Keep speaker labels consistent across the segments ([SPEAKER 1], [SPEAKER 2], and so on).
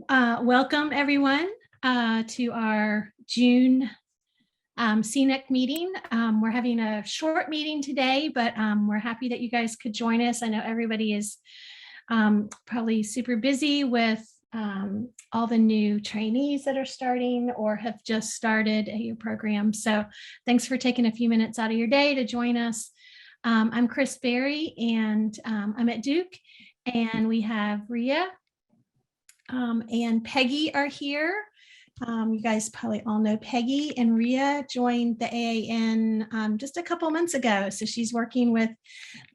[SPEAKER 1] Welcome everyone to our June CNEC meeting. We're having a short meeting today, but we're happy that you guys could join us. I know everybody is probably super busy with all the new trainees that are starting or have just started your program. So thanks for taking a few minutes out of your day to join us. I'm Chris Berry and I'm at Duke, and we have Rhea and Peggy are here. You guys probably all know Peggy, and Rhea joined the AAN just a couple months ago. So she's working with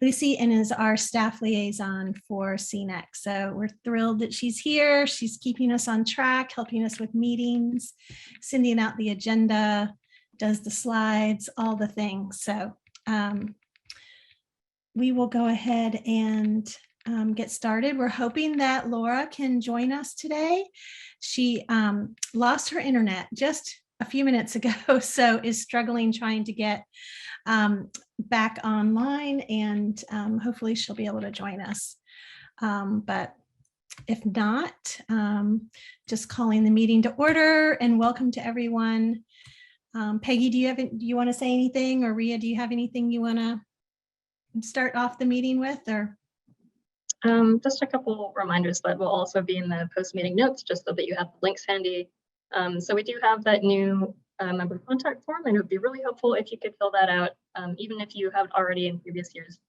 [SPEAKER 1] Lucy and is our staff liaison for CNEC. So we're thrilled that she's here. She's keeping us on track, helping us with meetings, sending out the agenda, does the slides, all the things. So we will go ahead and get started. We're hoping that Laura can join us today. She lost her internet just a few minutes ago, so is struggling trying to get back online, and hopefully she'll be able to join us. But if not, just calling the meeting to order, and welcome to everyone. Peggy, do you want to say anything, or Rhea, do you have anything you want to start off the meeting with, or?
[SPEAKER 2] Just a couple reminders that will also be in the post-meeting notes, just so that you have the links handy. So we do have that new member contact form, and it would be really helpful if you could fill that out, even if you haven't already in previous years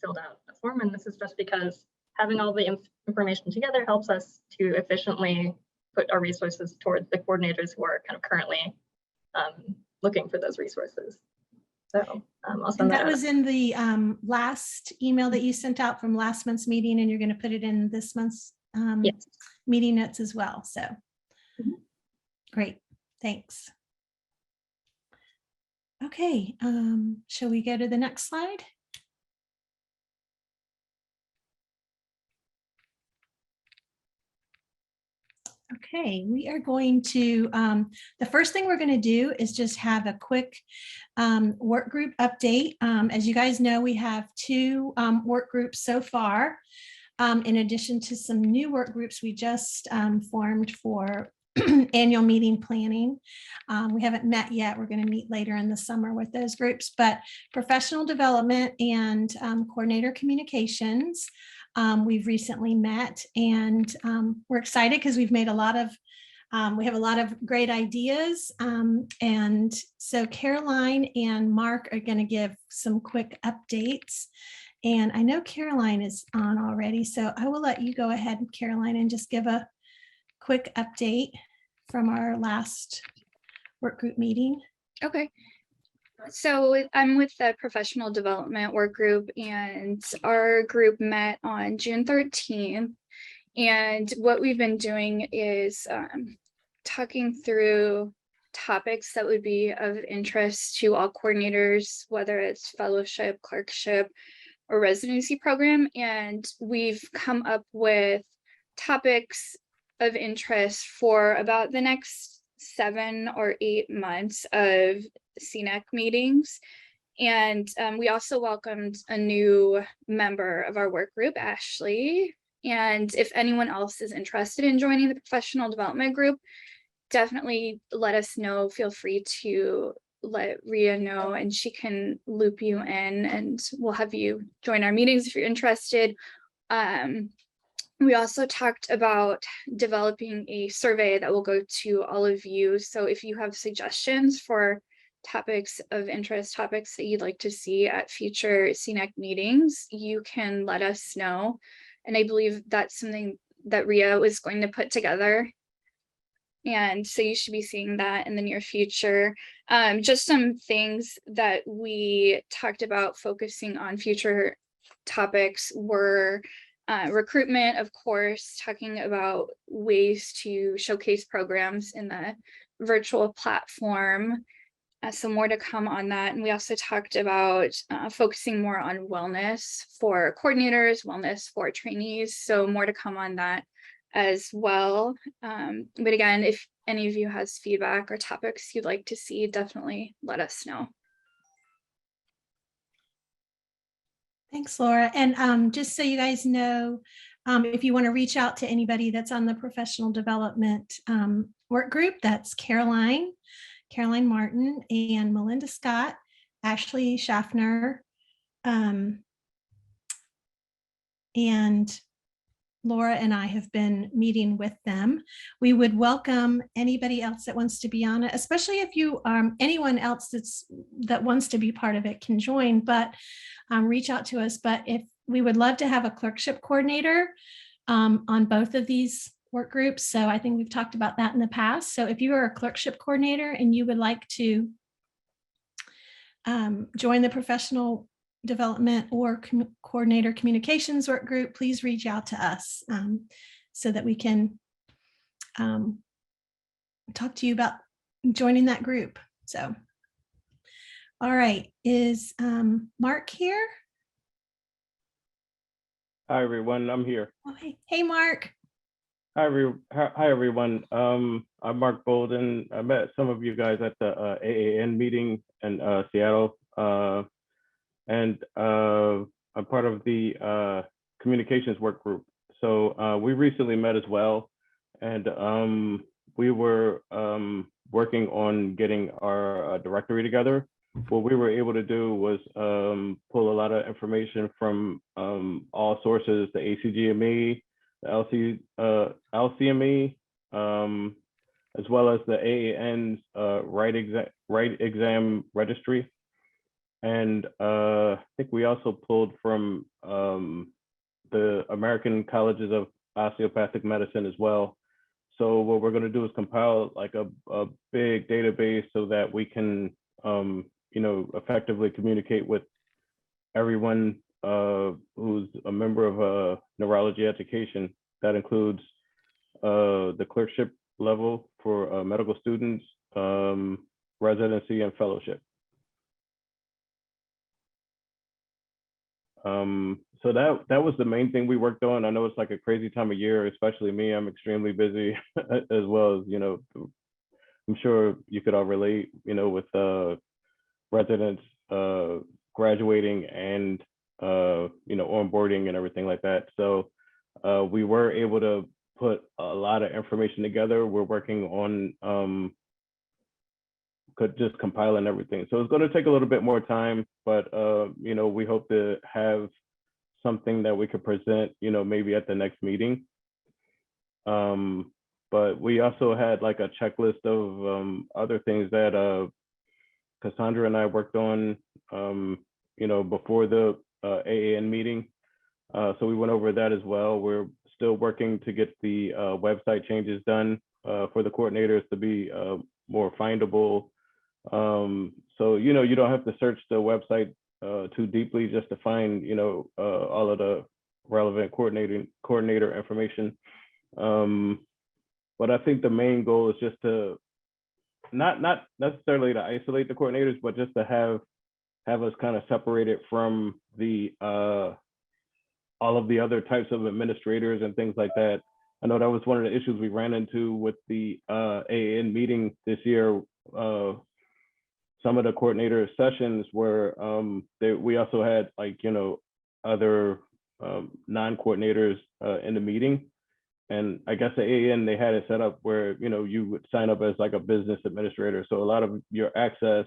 [SPEAKER 2] filled out the form. And this is just because having all the information together helps us to efficiently put our resources towards the coordinators who are kind of currently looking for those resources. So I'll send
[SPEAKER 1] that was in the last email that you sent out from last month's meeting, and you're going to put it in this month's
[SPEAKER 2] yes.
[SPEAKER 1] meeting notes as well. So great, thanks. Okay, shall we go to the next slide? Okay, we are going to, the first thing we're going to do is just have a quick work group update. As you guys know, we have two work groups so far, in addition to some new work groups we just formed for annual meeting planning. We haven't met yet. We're going to meet later in the summer with those groups, but professional development and coordinator communications. We've recently met, and we're excited because we've made a lot of, we have a lot of great ideas. And so Caroline and Mark are going to give some quick updates. And I know Caroline is on already, so I will let you go ahead, Caroline, and just give a quick update from our last work group meeting.
[SPEAKER 3] Okay. So I'm with the professional development work group, and our group met on June 13th. And what we've been doing is talking through topics that would be of interest to all coordinators, whether it's fellowship, clerkship, or residency program. And we've come up with topics of interest for about the next 7 or 8 months of CNEC meetings. And we also welcomed a new member of our work group, Ashley. And if anyone else is interested in joining the professional development group, definitely let us know. Feel free to let Rhea know, and she can loop you in, and we'll have you join our meetings if you're interested. We also talked about developing a survey that will go to all of you. So if you have suggestions for topics of interest, topics that you'd like to see at future CNEC meetings, you can let us know. And I believe that's something that Rhea was going to put together. And so you should be seeing that in the near future. Just some things that we talked about focusing on future topics were recruitment, of course, talking about ways to showcase programs in the virtual platform. Some more to come on that. And we also talked about focusing more on wellness for coordinators, wellness for trainees. So more to come on that as well. But again, if any of you has feedback or topics you'd like to see, definitely let us know.
[SPEAKER 1] Thanks, Laura. And just so you guys know, If you want to reach out to anybody that's on the professional development work group, that's Caroline Martin, and Melinda Scott, Ashley Schaffner, and Laura and I have been meeting with them. We would welcome anybody else that wants to be on it, especially if you, anyone else that wants to be part of it can join, but reach out to us. But if we would love to have a clerkship coordinator on both of these work groups. So I think we've talked about that in the past. So if you are a clerkship coordinator and you would like to join the professional development or coordinator communications work group, please reach out to us so that we can talk to you about joining that group. So, all right, is Mark here?
[SPEAKER 4] Hi, everyone. I'm here.
[SPEAKER 1] Oh, hey, Mark.
[SPEAKER 4] Hi, everyone. I'm Mark Bolden. I met some of you guys at the AAN meeting in Seattle. And I'm part of the communications work group. So we recently met as well. And we were working on getting our directory together. What we were able to do was pull a lot of information from all sources, the ACGME, the LCME, as well as the AAN's Right Exam Registry. And I think we also pulled from the American Colleges of Osteopathic Medicine as well. So what we're going to do is compile like a big database so that we can, effectively communicate with everyone who's a member of neurology education. That includes the clerkship level for medical students, residency, and fellowship. So that was the main thing we worked on. I know it's like a crazy time of year, especially me. I'm extremely busy as well as, I'm sure you could all relate, with residents graduating and, onboarding and everything like that. So we were able to put a lot of information together. We're working on just compiling everything. So it's going to take a little bit more time, but we hope to have something that we could present, maybe at the next meeting. But we also had like a checklist of other things that Cassandra and I worked on, before the AAN meeting. So we went over that as well. We're still working to get the website changes done for the coordinators to be more findable. So, you don't have to search the website too deeply just to find, all of the relevant coordinator information. But I think the main goal is just to not necessarily to isolate the coordinators, but just to have us kind of separated from the all of the other types of administrators and things like that. I know that was one of the issues we ran into with the AAN meeting this year. Some of the coordinator sessions where we also had other non-coordinators in the meeting. And I guess the AAN, they had it set up where, you would sign up as like a business administrator. So a lot of your access,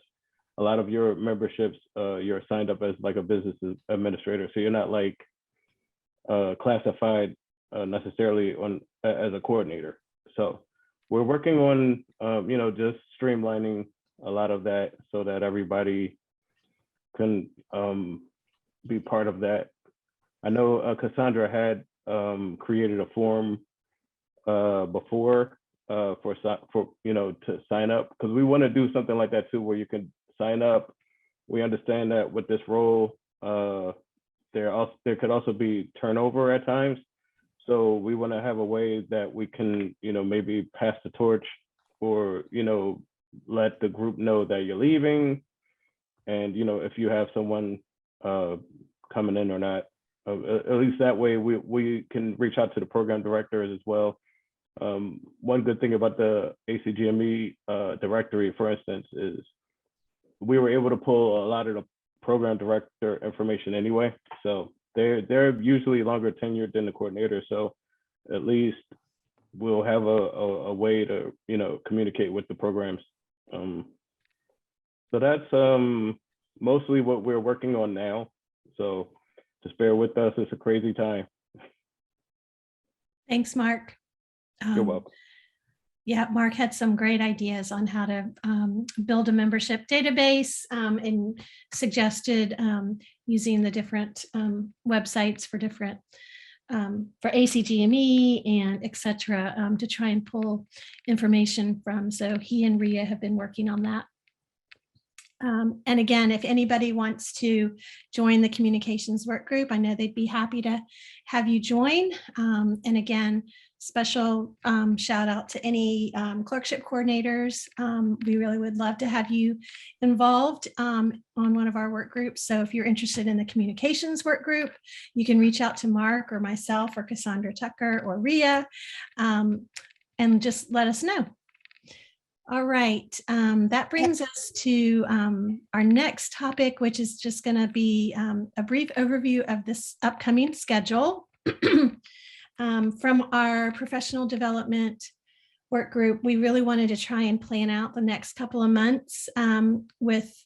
[SPEAKER 4] a lot of your memberships, you're signed up as like a business administrator. So you're not like classified necessarily as a coordinator. So we're working on, just streamlining a lot of that so that everybody can be part of that. I know Cassandra had created a form before for to sign up, because we want to do something like that too, where you can sign up. We understand that with this role, there could also be turnover at times. So we want to have a way that we can, maybe pass the torch, or, let the group know that you're leaving. And, if you have someone coming in or not, at least that way we can reach out to the program directors as well. One good thing about the ACGME directory, for instance, is we were able to pull a lot of the program director information anyway. So they're usually longer tenured than the coordinator, so at least we'll have a way to, you know, communicate with the programs. So that's mostly what we're working on now. So just bear with us. It's a crazy time.
[SPEAKER 1] Thanks, Mark.
[SPEAKER 4] You're welcome.
[SPEAKER 1] Yeah, Mark had some great ideas on how to build a membership database and suggested using the different websites for different for ACGME and et cetera to try and pull information from. So he and Ria have been working on that. And again, if anybody wants to join the communications work group, I know they'd be happy to have you join. And again, special shout out to any clerkship coordinators. We really would love to have you involved on one of our work groups. So if you're interested in the communications work group, you can reach out to Mark or myself or Cassandra Tucker or Ria and just let us know. All right, that brings us to our next topic, which is just going to be a brief overview of this upcoming schedule. From our professional development work group, we really wanted to try and plan out the next couple of months with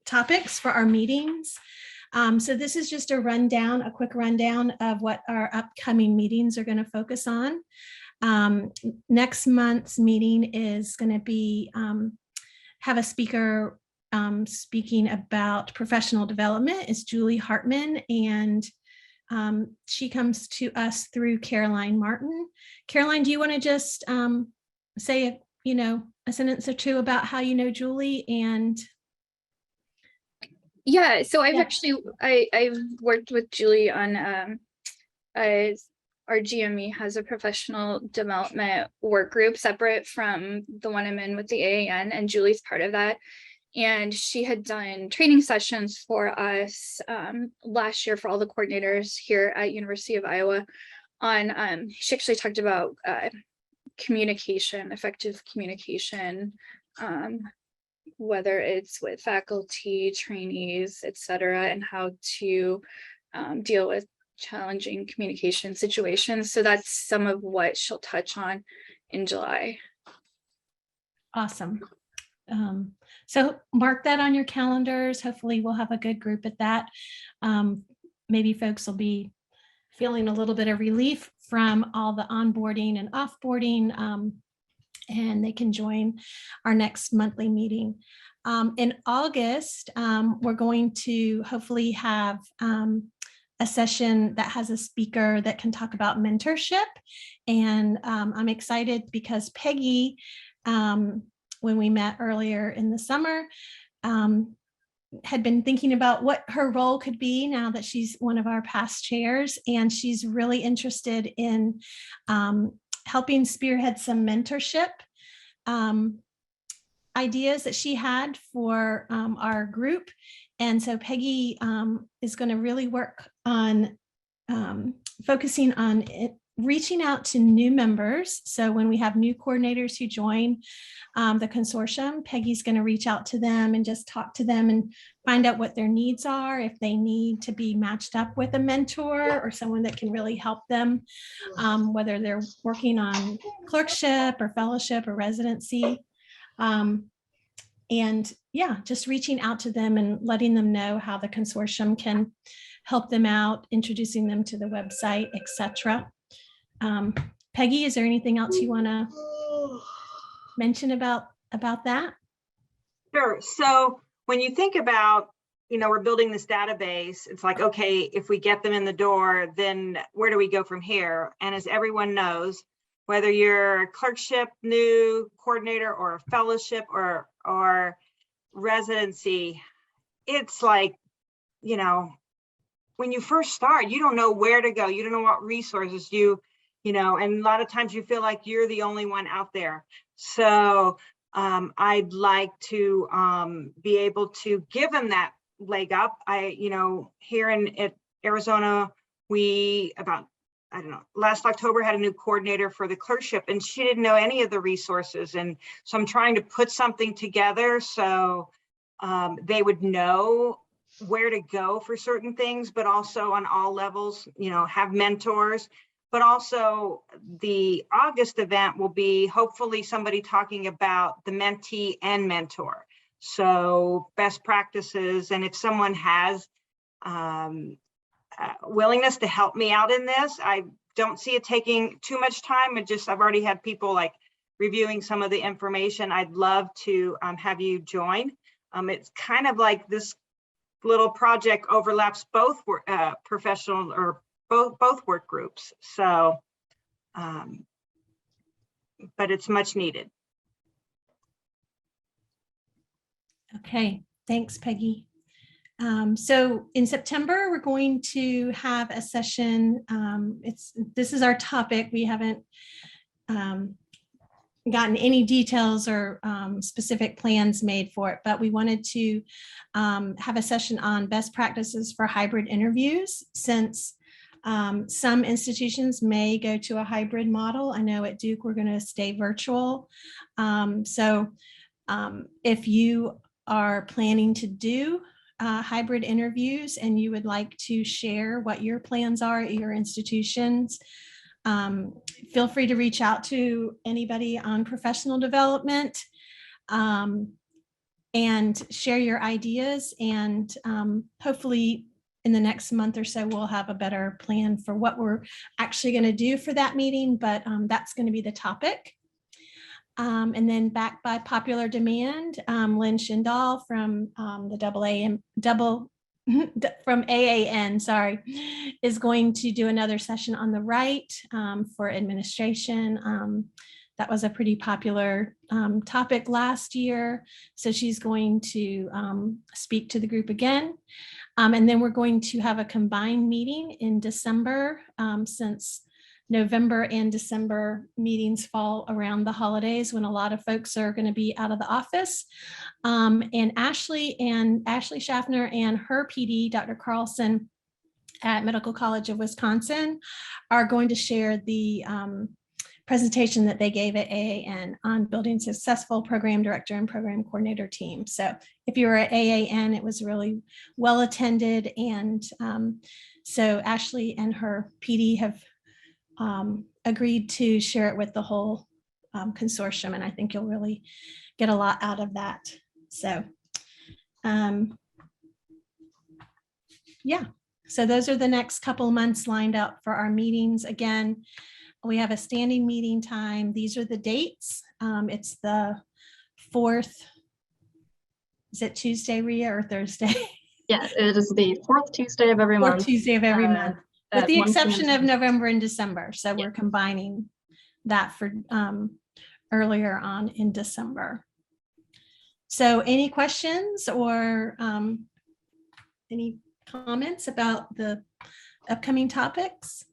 [SPEAKER 1] topics for our meetings. So this is just a quick rundown of what our upcoming meetings are going to focus on. Next month's meeting is going to be have a speaker speaking about professional development. It's Julie Hartman, and she comes to us through Caroline Martin. Caroline, do you want to just say a sentence or two about how you know Julie? And
[SPEAKER 3] yeah, so I've worked with Julie on our GME has a professional development work group separate from the one I'm in with the AAN, and Julie's part of that. And she had done training sessions for us last year for all the coordinators here at University of Iowa on, she actually talked about communication, effective communication, whether it's with faculty, trainees, et cetera, and how to deal with challenging communication situations. So that's some of what she'll touch on in July.
[SPEAKER 1] awesome. So mark that on your calendars. Hopefully we'll have a good group at that. Maybe folks will be feeling a little bit of relief from all the onboarding and offboarding, and they can join our next monthly meeting. In August, we're going to hopefully have a session that has a speaker that can talk about mentorship. And I'm excited because Peggy, when we met earlier in the summer, had been thinking about what her role could be now that she's one of our past chairs. And she's really interested in helping spearhead some mentorship ideas that she had for our group. And so Peggy is going to really work on focusing on reaching out to new members. So when we have new coordinators who join the consortium, Peggy's going to reach out to them and just talk to them and find out what their needs are, if they need to be matched up with a mentor or someone that can really help them, whether they're working on clerkship or fellowship or residency. And yeah, just reaching out to them and letting them know how the consortium can help them out, introducing them to the website, etc. Peggy, is there anything else you want to mention about that?
[SPEAKER 5] Sure. So when you think about, we're building this database, it's like, okay, if we get them in the door, then where do we go from here? And as everyone knows, whether you're a clerkship new coordinator or a fellowship or residency, it's like, when you first start, you don't know where to go. You don't know what resources and a lot of times you feel like you're the only one out there. So I'd like to be able to give them that leg up. Here in Arizona, last October had a new coordinator for the clerkship, and she didn't know any of the resources. And so I'm trying to put something together so they would know where to go for certain things, but also on all levels, have mentors. But also the August event will be hopefully somebody talking about the mentee and mentor. So best practices, and if someone has willingness to help me out in this, I don't see it taking too much time. I've already had people like reviewing some of the information. I'd love to have you join. It's kind of like this little project overlaps both professional or both work groups. So, but it's much needed.
[SPEAKER 1] Okay, thanks, Peggy. So in September, we're going to have a session. This is our topic. We haven't gotten any details or specific plans made for it, but we wanted to have a session on best practices for hybrid interviews, since some institutions may go to a hybrid model. I know at Duke, we're going to stay virtual. So if you are planning to do hybrid interviews and you would like to share what your plans are at your institutions, feel free to reach out to anybody on professional development and share your ideas. And hopefully in the next month or so, we'll have a better plan for what we're actually going to do for that meeting, but that's going to be the topic. And then back by popular demand, Lynn Schindal from from AAN, sorry, is going to do another session on the right for administration. That was a pretty popular topic last year. So she's going to speak to the group again. And then we're going to have a combined meeting in December, since November and December meetings fall around the holidays when a lot of folks are going to be out of the office. And Ashley Schaffner and her PD, Dr. Carlson at Medical College of Wisconsin, are going to share the presentation that they gave at AAN on building successful program director and program coordinator team. So if you were at AAN, it was really well attended. And so Ashley and her PD have agreed to share it with the whole consortium, and I think you'll really get a lot out of that. So yeah, so those are the next couple months lined up for our meetings. Again, we have a standing meeting time. These are the dates. It's the 4th. Is it Tuesday, Rhea, or Thursday?
[SPEAKER 2] Yeah, it is the 4th Tuesday of every month.
[SPEAKER 1] 4th Tuesday of every month. With the exception of November and December. So we're combining that for earlier on in December. So any questions or any comments about the upcoming topics?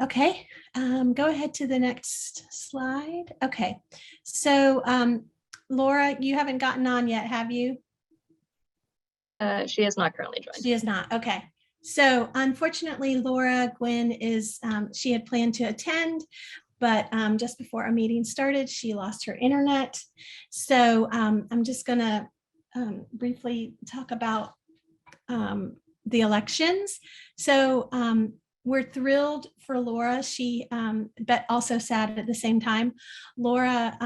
[SPEAKER 1] Okay, go ahead to the next slide. Okay, so Laura, you haven't gotten on yet, have you?
[SPEAKER 2] She is not currently joined.
[SPEAKER 1] She is not. Okay. So unfortunately, Laura Gwynn is, she had planned to attend, but just before our meeting started, she lost her internet. So I'm just going to briefly talk about the elections. So we're thrilled for Laura. She, but also sad at the same time. Laura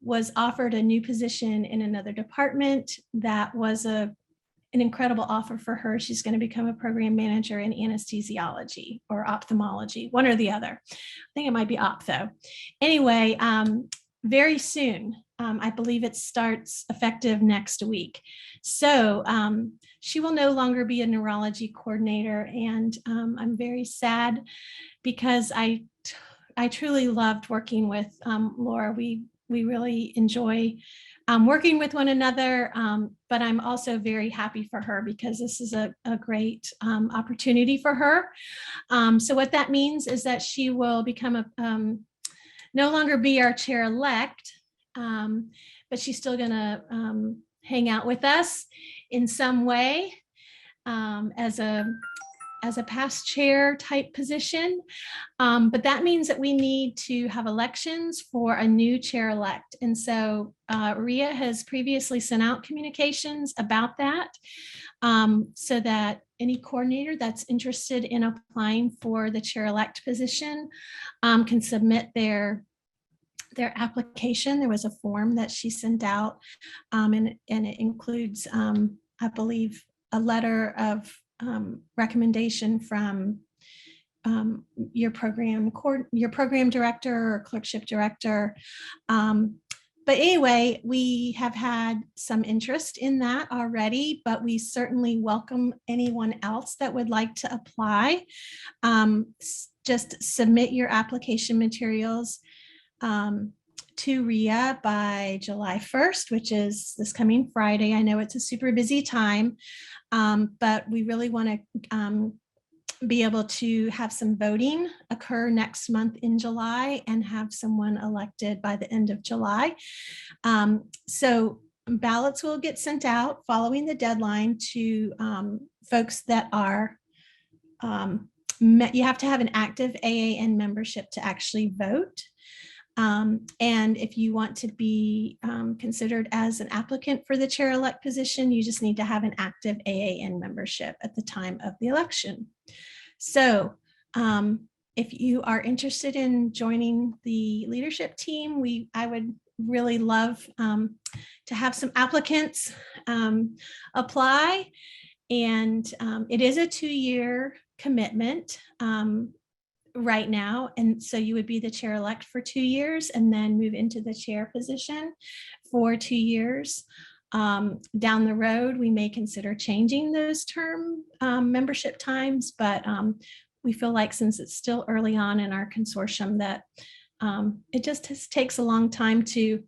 [SPEAKER 1] was offered a new position in another department that was an incredible offer for her. She's going to become a program manager in anesthesiology or ophthalmology, one or the other. I think it might be ophtho. Anyway, very soon, I believe it starts effective next week. So she will no longer be a neurology coordinator. And I'm very sad because I truly loved working with Laura. We really enjoy working with one another, but I'm also very happy for her because this is a great opportunity for her. So what that means is that she will become no longer be our chair-elect, but she's still gonna hang out with us in some way as a as a past chair type position. But that means that we need to have elections for a new chair-elect. And so Ria has previously sent out communications about that, so that any coordinator that's interested in applying for the chair-elect position can submit their application. There was a form that she sent out, and it includes, I believe, a letter of recommendation from your program director or clerkship director. But anyway, we have had some interest in that already, but we certainly welcome anyone else that would like to apply. Just submit your application materials to RIA by July 1st, which is this coming Friday. I know it's a super busy time, but we really want to be able to have some voting occur next month in July and have someone elected by the end of July. So ballots will get sent out following the deadline to folks that are, you have to have an active AAN membership to actually vote. And if you want to be considered as an applicant for the chair-elect position, you just need to have an active AAN membership at the time of the election. So if you are interested in joining the leadership team, I would really love to have some applicants apply. And it is a 2-year commitment right now. And so you would be the chair-elect for 2 years and then move into the chair position for 2 years. Down the road, we may consider changing those term membership times, but we feel like since it's still early on in our consortium that it just takes a long time to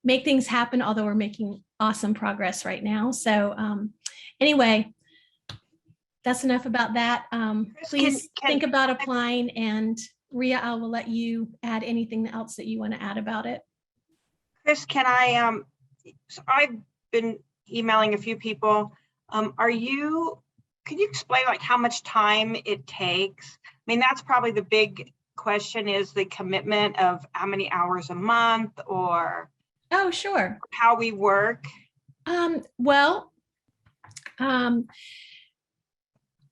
[SPEAKER 1] make things happen, although we're making awesome progress right now. So anyway, that's enough about that. Please think about applying, and Ria, I will let you add anything else that you want to add about it.
[SPEAKER 5] Chris, can I, so I've been emailing a few people. Can you explain like how much time it takes? I mean, that's probably the big question, is the commitment of how many hours a month, or
[SPEAKER 1] Oh, sure.
[SPEAKER 5] how we work.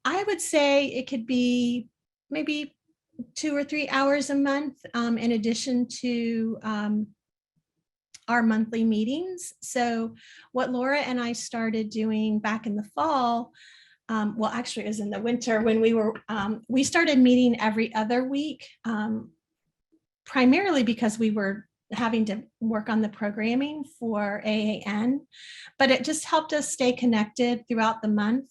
[SPEAKER 1] I would say it could be maybe 2 or 3 hours a month, in addition to our monthly meetings. So what Laura and I started doing back in the fall, well, actually it was in the winter when we started meeting every other week, primarily because we were having to work on the programming for AAN, but it just helped us stay connected throughout the month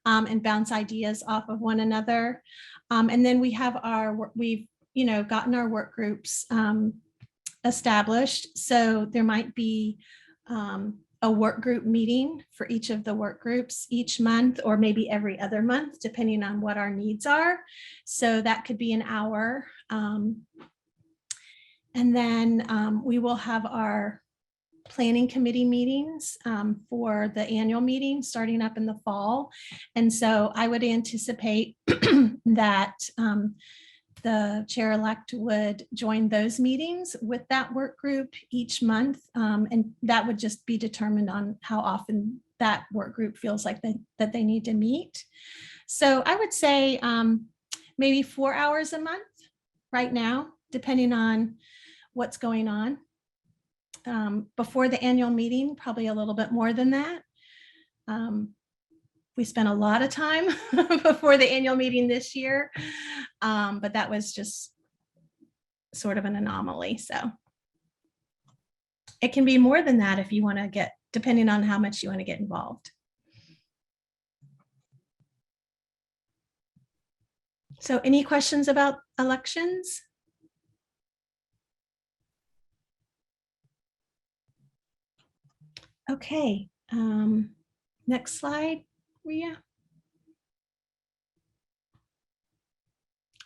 [SPEAKER 1] and bounce ideas off of one another. And then we've gotten our work groups established. So there might be a work group meeting for each of the work groups each month, or maybe every other month, depending on what our needs are. So that could be an hour. And then we will have our planning committee meetings for the annual meeting starting up in the fall. And so I would anticipate that the chair-elect would join those meetings with that work group each month. And that would just be determined on how often that work group feels like that they need to meet. So I would say maybe 4 hours a month right now, depending on what's going on. Before the annual meeting, probably a little bit more than that. We spent a lot of time before the annual meeting this year, but that was just sort of an anomaly. So it can be more than that if you want to get, depending on how much you want to get involved. So any questions about elections? Okay, next slide, Ria.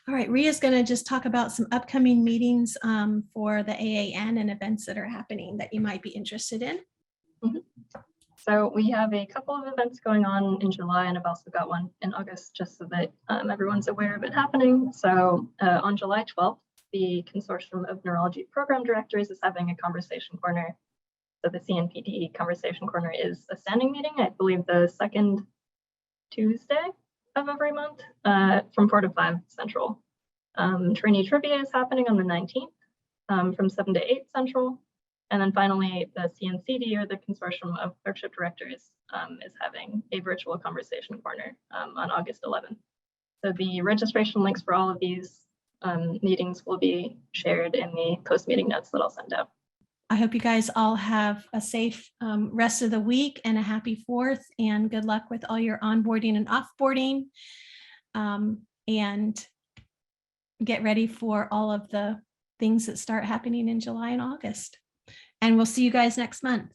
[SPEAKER 1] All right, Ria's going to just talk about some upcoming meetings for the AAN and events that are happening that you might be interested in.
[SPEAKER 2] So we have a couple of events going on in July, and I've also got one in August, just so that everyone's aware of it happening. So on July 12th, the Consortium of Neurology Program Directors is having a conversation corner. So the CNPD Conversation Corner is a standing meeting, I believe the second Tuesday of every month from 4 to 5 Central. Trainee Trivia is happening on the 19th from 7 to 8 Central. And then finally, the CNCD, or the Consortium of Clerkship Directors, is having a virtual conversation corner on August 11th. So the registration links for all of these meetings will be shared in the post-meeting notes that I'll send out.
[SPEAKER 1] I hope you guys all have a safe rest of the week and a happy 4th, and good luck with all your onboarding and offboarding. And get ready for all of the things that start happening in July and August. And we'll see you guys next month.